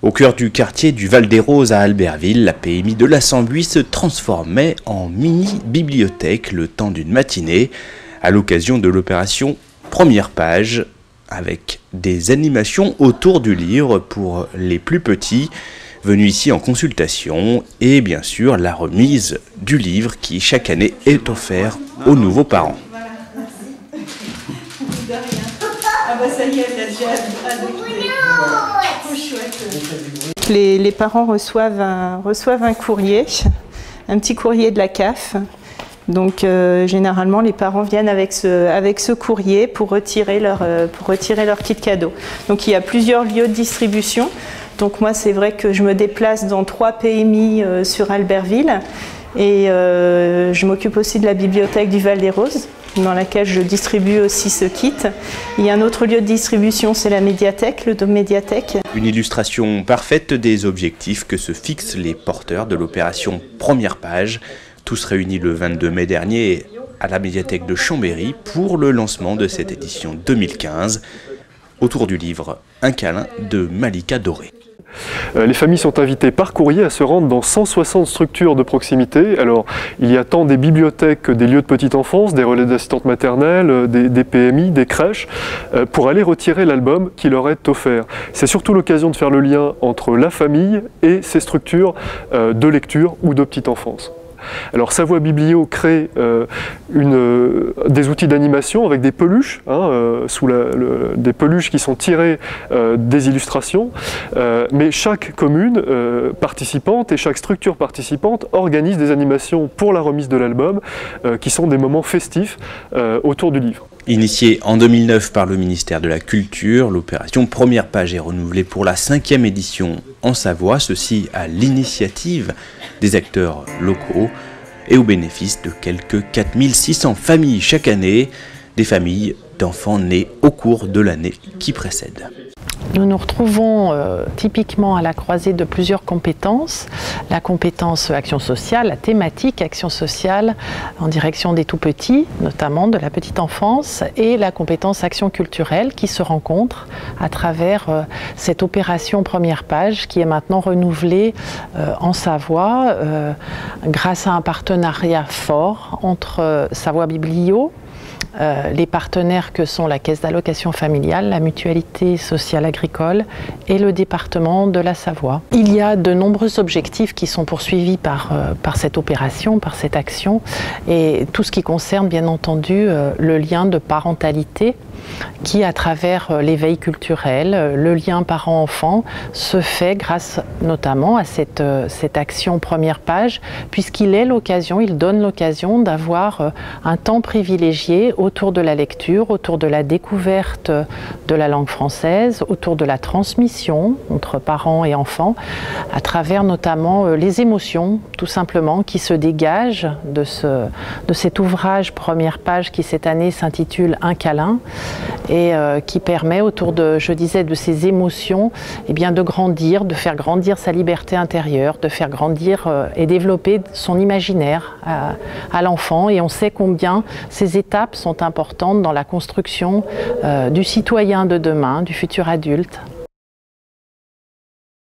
Au cœur du quartier du Val-des-Roses à Albertville, la PMI de la Sambuie se transformait en mini-bibliothèque le temps d'une matinée à l'occasion de l'opération Première Page, avec des animations autour du livre pour les plus petits venus ici en consultation et bien sûr la remise du livre qui chaque année est offert aux nouveaux parents. Voilà, merci. De rien. Ah bah ça y est, elle a déjà adopté. Trop chouette. Les parents reçoivent un courrier, un petit courrier de la CAF. Donc généralement les parents viennent avec ce courrier pour retirer leur kit cadeau. Donc il y a plusieurs lieux de distribution. Donc moi c'est vrai que je me déplace dans 3 PMI sur Albertville et je m'occupe aussi de la bibliothèque du Val-des-Roses dans laquelle je distribue aussi ce kit. Il y a un autre lieu de distribution, c'est la médiathèque, le Dôme Médiathèque. Une illustration parfaite des objectifs que se fixent les porteurs de l'opération Première Page, tous réunis le 22 mai dernier à la médiathèque de Chambéry pour le lancement de cette édition 2015 autour du livre Un câlin de Malika Doré. Les familles sont invitées par courrier à se rendre dans 160 structures de proximité. Alors, il y a tant des bibliothèques que des lieux de petite enfance, des relais d'assistantes maternelles, des PMI, des crèches, pour aller retirer l'album qui leur est offert. C'est surtout l'occasion de faire le lien entre la famille et ces structures de lecture ou de petite enfance. Alors Savoie Biblio crée des outils d'animation avec des peluches, des peluches qui sont tirées des illustrations, mais chaque commune participante et chaque structure participante organise des animations pour la remise de l'album qui sont des moments festifs autour du livre. Initiée en 2009 par le ministère de la Culture, l'opération Première Page est renouvelée pour la 5e édition en Savoie, ceci à l'initiative des acteurs locaux et au bénéfice de quelques 4600 familles chaque année, des familles d'enfants nés au cours de l'année qui précède. Nous nous retrouvons typiquement à la croisée de plusieurs compétences. La compétence action sociale, la thématique action sociale en direction des tout-petits, notamment de la petite enfance, et la compétence action culturelle qui se rencontrent à travers cette opération Première Page qui est maintenant renouvelée en Savoie grâce à un partenariat fort entre Savoie Biblio, les partenaires que sont la Caisse d'allocation familiale, la Mutualité sociale agricole et le département de la Savoie. Il y a de nombreux objectifs qui sont poursuivis par cette opération, par cette action, et tout ce qui concerne bien entendu le lien de parentalité qui, à travers l'éveil culturel, le lien parent-enfant, se fait grâce notamment à cette action Première Page, puisqu'il donne l'occasion d'avoir un temps privilégié autour de la lecture, autour de la découverte de la langue française, autour de la transmission entre parents et enfants, à travers notamment les émotions, tout simplement, qui se dégagent de cet ouvrage Première Page qui cette année s'intitule Un câlin, et qui permet autour de, je disais, de ces émotions, eh bien, de grandir, de faire grandir sa liberté intérieure, de faire grandir et développer son imaginaire à l'enfant. Et on sait combien ces étapes sont importantes dans la construction du citoyen de demain, du futur adulte.